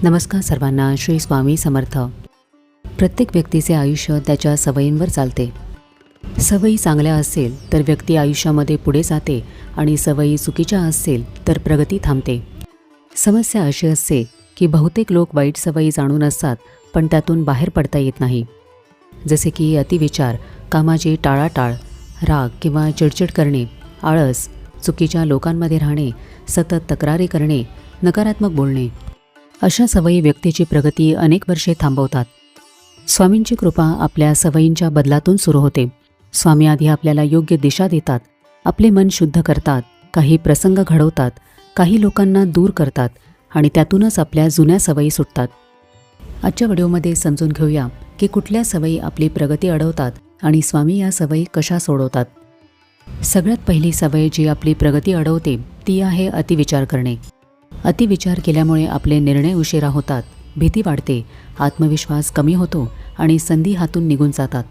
नमस्कार सर्वांना. श्री स्वामी समर्थ. प्रत्येक व्यक्तीचे आयुष्य त्याच्या सवयींवर चालते. सवयी चांगल्या असेल तर व्यक्ती आयुष्यामध्ये पुढे जाते आणि सवयी चुकीच्या असेल तर प्रगती थांबते. समस्या अशी असते की बहुतेक लोक वाईट सवयी जाणून असतात पण त्यातून बाहेर पडता येत नाही. जसे की अतिविचार, कामाची टाळाटाळ, राग किंवा चिडचिड करणे, आळस, चुकीच्या लोकांमध्ये राहणे, सतत तक्रारी करणे, नकारात्मक बोलणे. अशा सवयी व्यक्तीची प्रगती अनेक वर्षे थांबवतात. स्वामींची कृपा आपल्या सवयींच्या बदलातून सुरू होते. स्वामी आधी आपल्याला योग्य दिशा देतात, आपले मन शुद्ध करतात, काही प्रसंग घडवतात, काही लोकांना दूर करतात आणि त्यातूनच आपल्या जुन्या सवयी सुटतात. आजच्या व्हिडिओमध्ये समजून घेऊया की कुठल्या सवयी आपली प्रगती अडवतात आणि स्वामी या सवयी कशा सोडवतात. सगळ्यात पहिली सवय जी आपली प्रगती अडवते ती आहे अतिविचार करणे. अतिविचार केल्यामुळे आपले निर्णय उशिरा होतात, भीती वाढते, आत्मविश्वास कमी होतो आणि संधी हातून निघून जातात.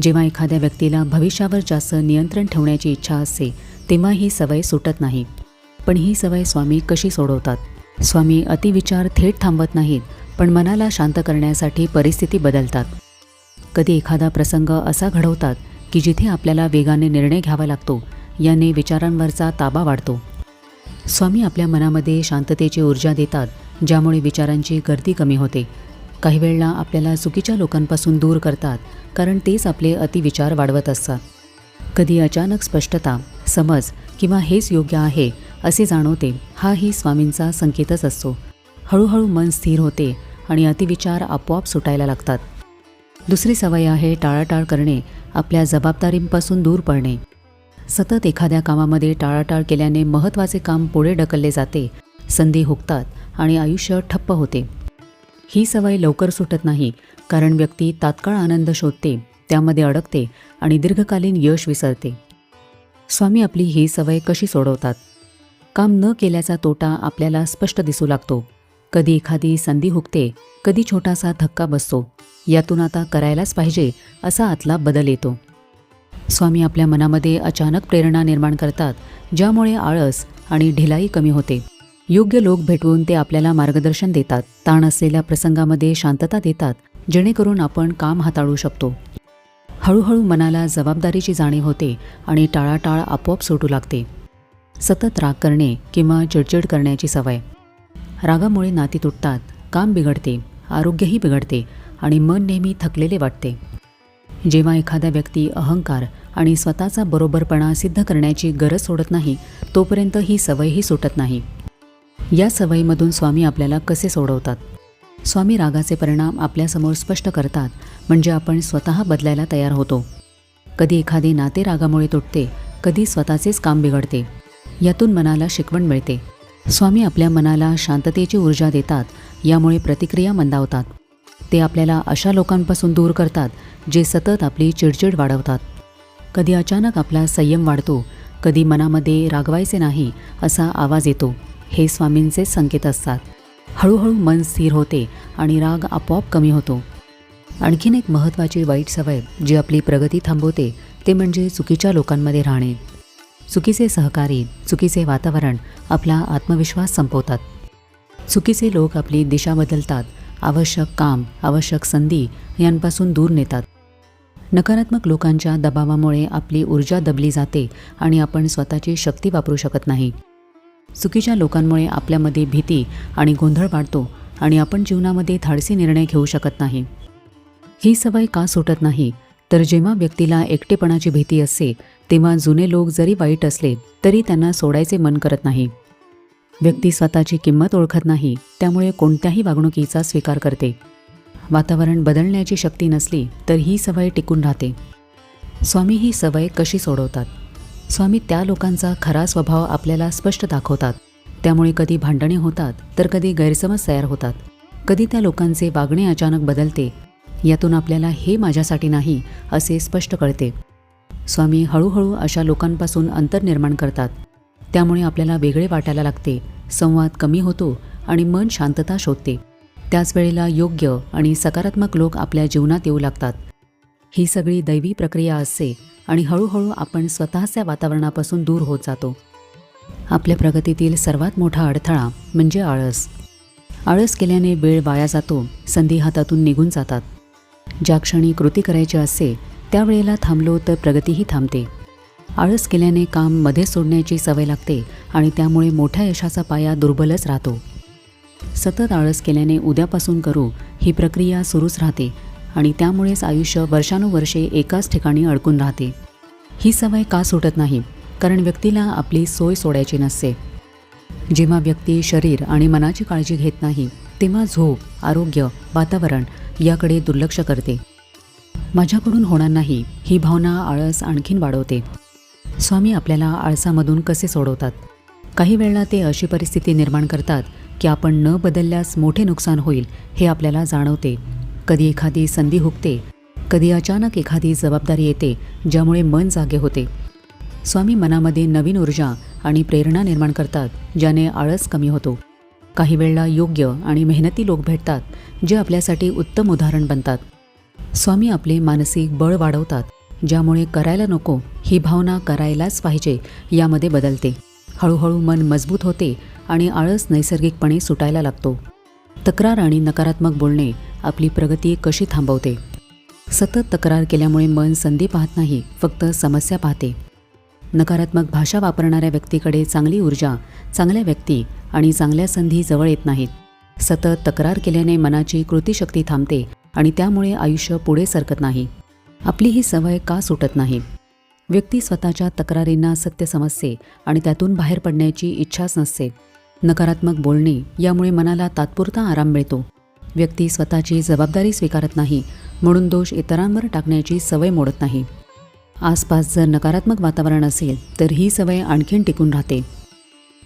जेव्हा एखाद्या व्यक्तीला भविष्यावर जास्त नियंत्रण ठेवण्याची इच्छा असते तेव्हा ही सवय सुटत नाही. पण ही सवय स्वामी कशी सोडवतात? स्वामी अतिविचार थेट थांबवत नाहीत, पण मनाला शांत करण्यासाठी परिस्थिती बदलतात. कधी एखादा प्रसंग असा घडवतात की जिथे आपल्याला वेगाने निर्णय घ्यावा लागतो, याने विचारांवरचा ताबा वाढतो. स्वामी आपल्या मनामध्ये शांततेची ऊर्जा देतात, ज्यामुळे विचारांची गर्दी कमी होते. काही वेळेला आपल्याला चुकीच्या लोकांपासून दूर करतात, कारण तेच आपले अतिविचार वाढवत असतात. कधी अचानक स्पष्टता, समज किंवा हेच योग्य आहे असे जाणवते, हाही स्वामींचा संकेतच असतो. हळूहळू मन स्थिर होते आणि अतिविचार आपोआप सुटायला लागतात. दुसरी सवय आहे टाळाटाळ करणे, आपल्या जबाबदारींपासून दूर पळणे. सतत एखाद्या कामामध्ये टाळाटाळ केल्याने महत्त्वाचे काम पुढे ढकलले जाते, संधी हुकतात आणि आयुष्य ठप्प होते. ही सवय लवकर सुटत नाही, कारण व्यक्ती तात्काळ आनंद शोधते, त्यामध्ये अडकते आणि दीर्घकालीन यश विसरते. स्वामी आपली ही सवय कशी सोडवतात? काम न केल्याचा तोटा आपल्याला स्पष्ट दिसू लागतो. कधी एखादी संधी हुकते, कधी छोटासा धक्का बसतो. यातून आता करायलाच पाहिजे असा आतला बदल येतो. स्वामी आपल्या मनामध्ये अचानक प्रेरणा निर्माण करतात, ज्यामुळे आळस आणि ढिलाई कमी होते. योग्य लोक भेटवून ते आपल्याला मार्गदर्शन देतात, ताण असलेल्या प्रसंगामध्ये शांतता देतात, जेणेकरून आपण काम हाताळू शकतो. हळूहळू मनाला जबाबदारीची जाणीव होते आणि टाळाटाळ आपोआप सुटू लागते. सतत राग करणे किंवा चिडचिड करण्याची सवय. रागामुळे नाती तुटतात, काम बिघडते, आरोग्यही बिघडते आणि मन नेहमी थकलेले वाटते. जेव्हा एखादा व्यक्ती अहंकार आणि स्वतःचा बरोबरपणा सिद्ध करण्याची गरज सोडत नाही, तोपर्यंत ही सवयही सुटत नाही. या सवयीमधून स्वामी आपल्याला कसे सोडवतात? स्वामी रागाचे परिणाम आपल्यासमोर स्पष्ट करतात, म्हणजे आपण स्वतः बदलायला तयार होतो. कधी एखादे नाते रागामुळे तुटते, कधी स्वतःचेच काम बिघडते. यातून मनाला शिकवण मिळते. स्वामी आपल्या मनाला शांततेची ऊर्जा देतात, यामुळे प्रतिक्रिया मंदावतात. ते आपल्याला अशा लोकांपासून दूर करतात जे सतत आपली चिडचिड वाढवतात. कधी अचानक आपला संयम वाढतो, कधी मनामध्ये रागवायचे नाही असा आवाज येतो. हे स्वामींचे संकेत असतात. हळूहळू मन स्थिर होते आणि राग आपोआप कमी होतो. आणखीन एक महत्त्वाची वाईट सवय जी आपली प्रगती थांबवते ते म्हणजे चुकीच्या लोकांमध्ये राहणे. चुकीचे सहकारी, चुकीचे वातावरण आपला आत्मविश्वास संपवतात. चुकीचे लोक आपली दिशा बदलतात, आवश्यक काम, आवश्यक संधी यांपासून दूर नेतात. नकारात्मक लोकांच्या दबावामुळे आपली ऊर्जा दबली जाते आणि आपण स्वतःची शक्ती वापरू शकत नाही. चुकीच्या लोकांमुळे आपल्यामध्ये भीती आणि गोंधळ वाढतो आणि आपण जीवनामध्ये धाडसी निर्णय घेऊ शकत नाही. ही सवय का सुटत नाही? तर जेव्हा व्यक्तीला एकटेपणाची भीती असते तेव्हा जुने लोक जरी वाईट असले तरी त्यांना सोडायचे मन करत नाही. व्यक्ती स्वतःची किंमत ओळखत नाही, त्यामुळे कोणत्याही वागणुकीचा स्वीकार करते. वातावरण बदलण्याची शक्ती नसली तर ही सवय टिकून राहते. स्वामी ही सवय कशी सोडवतात? स्वामी त्या लोकांचा खरा स्वभाव आपल्याला स्पष्ट दाखवतात. त्यामुळे कधी भांडणे होतात तर कधी गैरसमज तयार होतात. कधी त्या लोकांचे वागणे अचानक बदलते. यातून आपल्याला हे माझ्यासाठी नाही असे स्पष्ट कळते. स्वामी हळूहळू अशा लोकांपासून अंतर निर्माण करतात. त्यामुळे आपल्याला वेगळे वाटायला लागते, संवाद कमी होतो आणि मन शांतता शोधते. त्याच वेळेला योग्य आणि सकारात्मक लोक आपल्या जीवनात येऊ लागतात. ही सगळी दैवी प्रक्रिया असते आणि हळूहळू आपण स्वतःच्या वातावरणापासून दूर होत जातो. आपल्या प्रगतीतील सर्वात मोठा अडथळा म्हणजे आळस. आळस केल्याने वेळ वाया जातो, संधी हातातून निघून जातात. ज्या क्षणी कृती करायची असते त्यावेळेला थांबलो तर प्रगतीही थांबते. आळस केल्याने काम मध्ये सोडण्याची सवय लागते आणि त्यामुळे मोठ्या यशाचा पाया दुर्बलच राहतो. सतत आळस केल्याने उद्यापासून करू ही प्रक्रिया सुरूच राहते आणि त्यामुळेच आयुष्य वर्षानुवर्षे एकाच ठिकाणी अडकून राहते. ही सवय का सुटत नाही? कारण व्यक्तीला आपली सोय सोडायची नसते. जेव्हा व्यक्ती शरीर आणि मनाची काळजी घेत नाही तेव्हा झोप, आरोग्य, वातावरण याकडे दुर्लक्ष करते. माझ्याकडून होणार नाही ही भावना आळस आणखीन वाढवते. स्वामी आपल्याला आळसामधून कसे सोडवतात? काही वेळेला ते अशी परिस्थिती निर्माण करतात की आपण न बदलल्यास मोठे नुकसान होईल हे आपल्याला जाणवते. कधी एखादी संधी हुकते, कधी अचानक एखादी जबाबदारी येते ज्यामुळे मन जागे होते. स्वामी मनामध्ये नवीन ऊर्जा आणि प्रेरणा निर्माण करतात ज्याने आळस कमी होतो. काही वेळेला योग्य आणि मेहनती लोक भेटतात जे आपल्यासाठी उत्तम उदाहरण बनतात. स्वामी आपले मानसिक बळ वाढवतात ज्यामुळे करायला नको ही भावना करायलाच पाहिजे यामध्ये बदलते. हळूहळू मन मजबूत होते आणि आळस नैसर्गिकपणे सुटायला लागतो. तक्रार आणि नकारात्मक बोलणे आपली प्रगती कशी थांबवते? सतत तक्रार केल्यामुळे मन संधी पाहत नाही, फक्त समस्या पाहते. नकारात्मक भाषा वापरणाऱ्या व्यक्तीकडे चांगली ऊर्जा, चांगल्या व्यक्ती आणि चांगल्या संधी जवळ येत नाहीत. सतत तक्रार केल्याने मनाची कृतिशक्ती थांबते आणि त्यामुळे आयुष्य पुढे सरकत नाही. आपली ही सवय का सुटत नाही? व्यक्ती स्वतःच्या तक्रारींना सत्य समजते आणि त्यातून बाहेर पडण्याची इच्छाच नसते. नकारात्मक बोलणे यामुळे मनाला तात्पुरता आराम मिळतो. व्यक्ती स्वतःची जबाबदारी स्वीकारत नाही म्हणून दोष इतरांवर टाकण्याची सवय मोडत नाही. आसपास जर नकारात्मक वातावरण असेल तर ही सवय आणखीन टिकून राहते.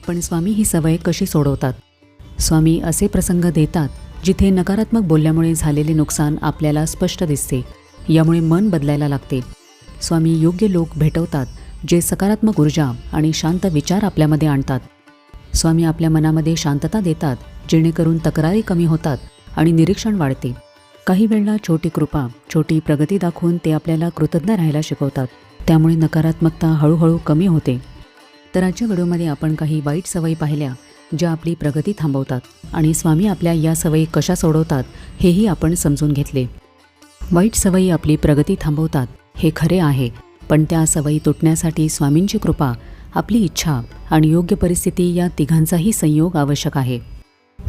पण स्वामी ही सवय कशी सोडवतात? स्वामी असे प्रसंग देतात जिथे नकारात्मक बोलल्यामुळे झालेले नुकसान आपल्याला स्पष्ट दिसते. यामुळे मन बदलायला लागते. स्वामी योग्य लोक भेटवतात जे सकारात्मक ऊर्जा आणि शांत विचार आपल्यामध्ये आणतात. स्वामी आपल्या मनामध्ये शांतता देतात जेणेकरून तक्रारी कमी होतात आणि निरीक्षण वाढते. काही वेळेला छोटी कृपा, छोटी प्रगती दाखवून ते आपल्याला कृतज्ञ राहायला शिकवतात. त्यामुळे नकारात्मकता हळूहळू कमी होते. तर आजच्या व्हिडिओमध्ये आपण काही वाईट सवयी पाहिल्या ज्या आपली प्रगती थांबवतात आणि स्वामी आपल्या या सवयी कशा सोडवतात हेही आपण समजून घेतले. वाईट सवयी आपली प्रगती थांबवतात हे खरे आहे, पण त्या सवयी तुटण्यासाठी स्वामींची कृपा, आपली इच्छा आणि योग्य परिस्थिती या तिघांचाही संयोग आवश्यक आहे.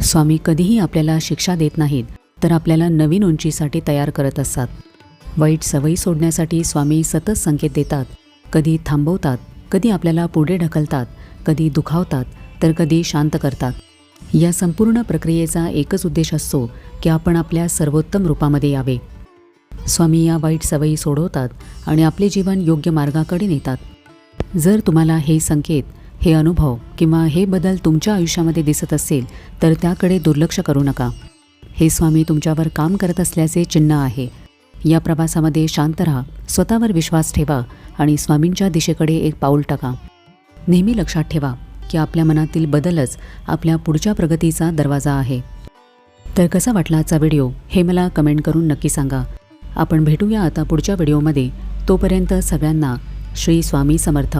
स्वामी कधीही आपल्याला शिक्षा देत नाहीत, तर आपल्याला नवीन उंचीसाठी तयार करत असतात. वाईट सवयी सोडण्यासाठी स्वामी सतत संकेत देतात. कधी थांबवतात, कधी आपल्याला पुढे ढकलतात, कधी दुखावतात तर कधी शांत करतात. या संपूर्ण प्रक्रियेचा एकच उद्देश असतो की आपण आपल्या सर्वोत्तम रूपामध्ये यावे. स्वामी या वाईट सवयी सोडवतात आणि आपले जीवन योग्य मार्गाकडे नेतात. जर तुम्हाला हे संकेत, हे अनुभव किंवा हे बदल तुमच्या आयुष्यामध्ये दिसत असेल तर त्याकडे दुर्लक्ष करू नका. हे स्वामी तुमच्यावर काम करत असल्याचे चिन्ह आहे. या प्रवासामध्ये शांत राहा, स्वतःवर विश्वास ठेवा आणि स्वामींच्या दिशेकडे एक पाऊल टाका. नेहमी लक्षात ठेवा की आपल्या मनातील बदलच आपल्या पुढच्या प्रगतीचा दरवाजा आहे. तर कसा वाटला आजचा व्हिडिओ हे मला कमेंट करून नक्की सांगा. आपण भेटूया आता पुढच्या व्हिडिओमध्ये. तोपर्यंत सगळ्यांना श्री स्वामी समर्थ.